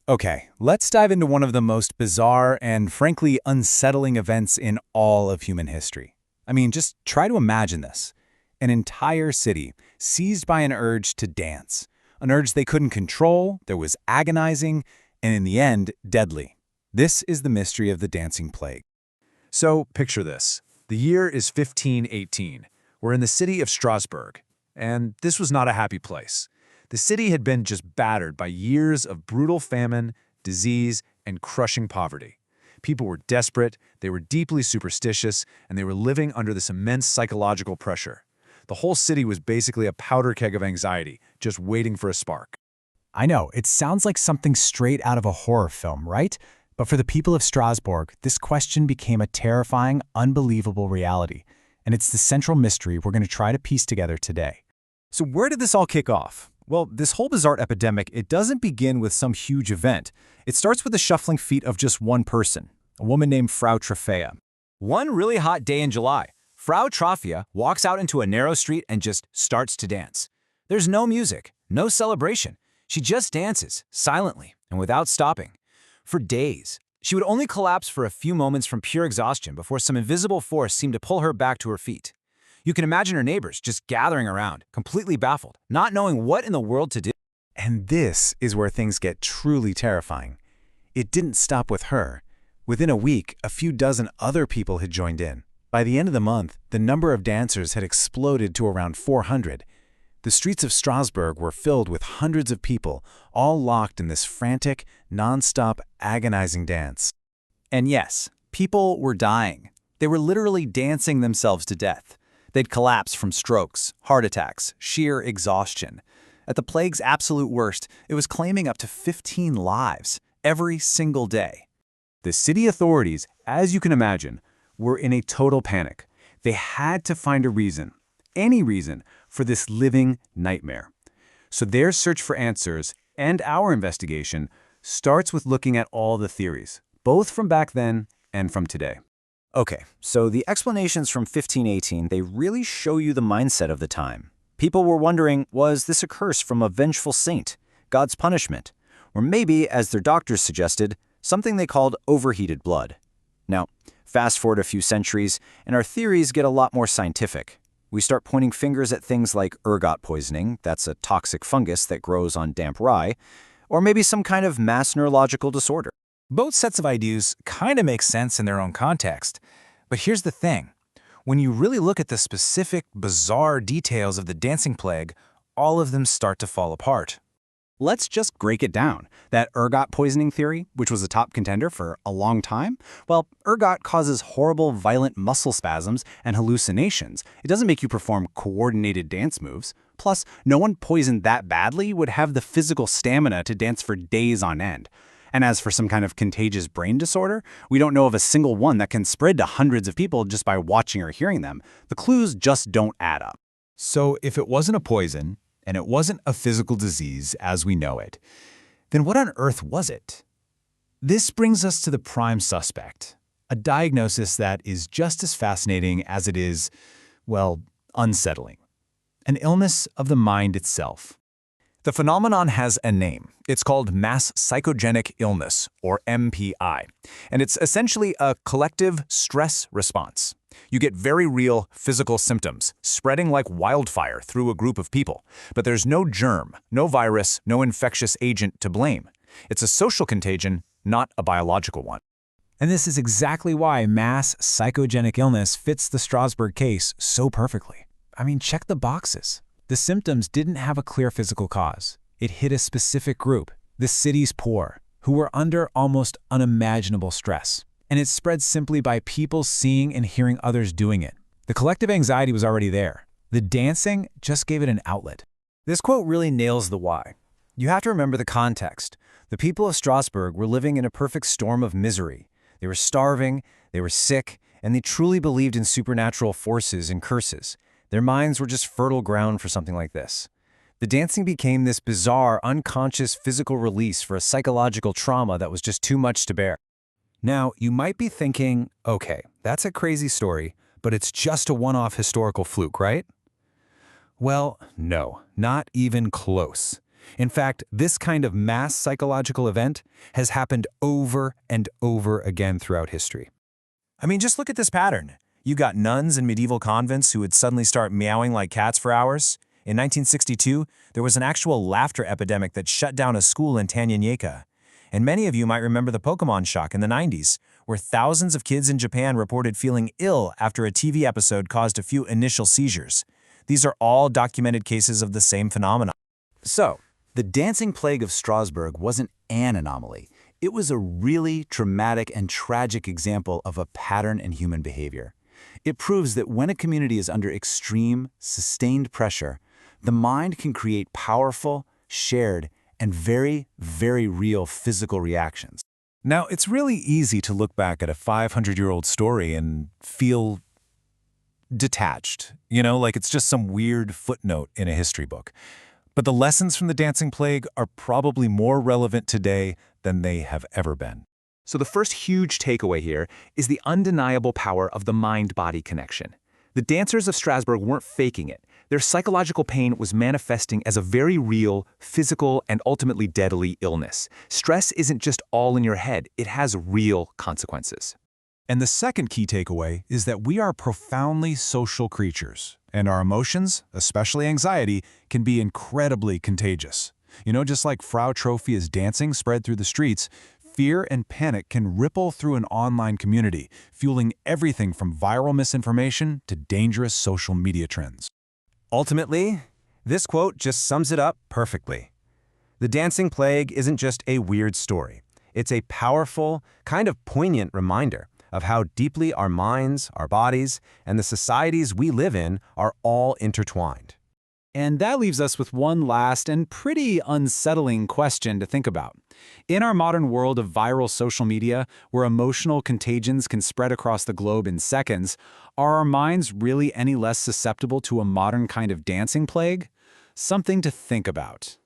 Okay, let's dive into one of the most bizarre and frankly unsettling events in all of human history. I mean, just try to imagine this. An entire city seized by an urge to dance. An urge they couldn't control, that was agonizing, and in the end, deadly. This is the mystery of the Dancing Plague. So, picture this. The year is 1518. We're in the city of Strasbourg, and this was not a happy place. The city had been just battered by years of brutal famine, disease, and crushing poverty. People were desperate, they were deeply superstitious, and they were living under this immense psychological pressure. The whole city was basically a powder keg of anxiety, just waiting for a spark. I know, it sounds like something straight out of a horror film, right? But for the people of Strasbourg, this question became a terrifying, unbelievable reality. And it's the central mystery we're going to try to piece together today. So where did this all kick off? Well, this whole bizarre epidemic, it doesn't begin with some huge event. It starts with the shuffling feet of just one person, a woman named Frau Trofea. One really hot day in July, Frau Trofea walks out into a narrow street and just starts to dance. There's no music, no celebration. She just dances, silently and without stopping. For days, she would only collapse for a few moments from pure exhaustion before some invisible force seemed to pull her back to her feet. You can imagine her neighbors just gathering around, completely baffled, not knowing what in the world to do. And this is where things get truly terrifying. It didn't stop with her. Within a week, a few dozen other people had joined in. By the end of the month, the number of dancers had exploded to around 400. The streets of Strasbourg were filled with hundreds of people, all locked in this frantic, non-stop, agonizing dance. And yes, people were dying. They were literally dancing themselves to death. They'd collapse from strokes, heart attacks, sheer exhaustion. At the plague's absolute worst, it was claiming up to 15 lives every single day. The city authorities, as you can imagine, were in a total panic. They had to find a reason, any reason, for this living nightmare. So their search for answers, and our investigation, starts with looking at all the theories, both from back then and from today. Okay, so the explanations from 1518, they really show you the mindset of the time. People were wondering, was this a curse from a vengeful saint, God's punishment? Or maybe, as their doctors suggested, something they called overheated blood. Now, fast forward a few centuries, and our theories get a lot more scientific. We start pointing fingers at things like ergot poisoning, that's a toxic fungus that grows on damp rye, or maybe some kind of mass neurological disorder. Both sets of ideas kind of make sense in their own context. But here's the thing. When you really look at the specific, bizarre details of the dancing plague, all of them start to fall apart. Let's just break it down. That ergot poisoning theory, which was a top contender for a long time, well, ergot causes horrible, violent muscle spasms and hallucinations. It doesn't make you perform coordinated dance moves. Plus, no one poisoned that badly would have the physical stamina to dance for days on end. And as for some kind of contagious brain disorder, we don't know of a single one that can spread to hundreds of people just by watching or hearing them. The clues just don't add up. So if it wasn't a poison, and it wasn't a physical disease as we know it, then what on earth was it? This brings us to the prime suspect, a diagnosis that is just as fascinating as it is, well, unsettling. An illness of the mind itself. The phenomenon has a name. It's called mass psychogenic illness, or MPI, and it's essentially a collective stress response. You get very real physical symptoms, spreading like wildfire through a group of people, but there's no germ, no virus, no infectious agent to blame. It's a social contagion, not a biological one. And this is exactly why mass psychogenic illness fits the Strasbourg case so perfectly. I mean, check the boxes. The symptoms didn't have a clear physical cause. It hit a specific group, the city's poor, who were under almost unimaginable stress. And it spread simply by people seeing and hearing others doing it. The collective anxiety was already there. The dancing just gave it an outlet. This quote really nails the why. You have to remember the context. The people of Strasbourg were living in a perfect storm of misery. They were starving, they were sick, and they truly believed in supernatural forces and curses. Their minds were just fertile ground for something like this. The dancing became this bizarre, unconscious physical release for a psychological trauma that was just too much to bear. Now, you might be thinking, okay, that's a crazy story, but it's just a one-off historical fluke, right? Well, no, not even close. In fact, this kind of mass psychological event has happened over and over again throughout history. I mean, just look at this pattern. You got nuns in medieval convents who would suddenly start meowing like cats for hours. In 1962, there was an actual laughter epidemic that shut down a school in Tanganyika. And many of you might remember the Pokemon shock in the 90s, where thousands of kids in Japan reported feeling ill after a TV episode caused a few initial seizures. These are all documented cases of the same phenomenon. So, the Dancing Plague of Strasbourg wasn't an anomaly. It was a really traumatic and tragic example of a pattern in human behavior. It proves that when a community is under extreme, sustained pressure, the mind can create powerful, shared, and very, very real physical reactions. Now, it's really easy to look back at a 500-year-old story and feel detached, like it's just some weird footnote in a history book. But the lessons from the Dancing Plague are probably more relevant today than they have ever been. So the first huge takeaway here is the undeniable power of the mind-body connection. The dancers of Strasbourg weren't faking it. Their psychological pain was manifesting as a very real, physical, and ultimately deadly illness. Stress isn't just all in your head, it has real consequences. And the second key takeaway is that we are profoundly social creatures, and our emotions, especially anxiety, can be incredibly contagious. Just like Frau Trophia's dancing spread through the streets, fear and panic can ripple through an online community, fueling everything from viral misinformation to dangerous social media trends. Ultimately, this quote just sums it up perfectly. The Dancing Plague isn't just a weird story. It's a powerful, kind of poignant reminder of how deeply our minds, our bodies, and the societies we live in are all intertwined. And that leaves us with one last and pretty unsettling question to think about. In our modern world of viral social media, where emotional contagions can spread across the globe in seconds, are our minds really any less susceptible to a modern kind of dancing plague? Something to think about.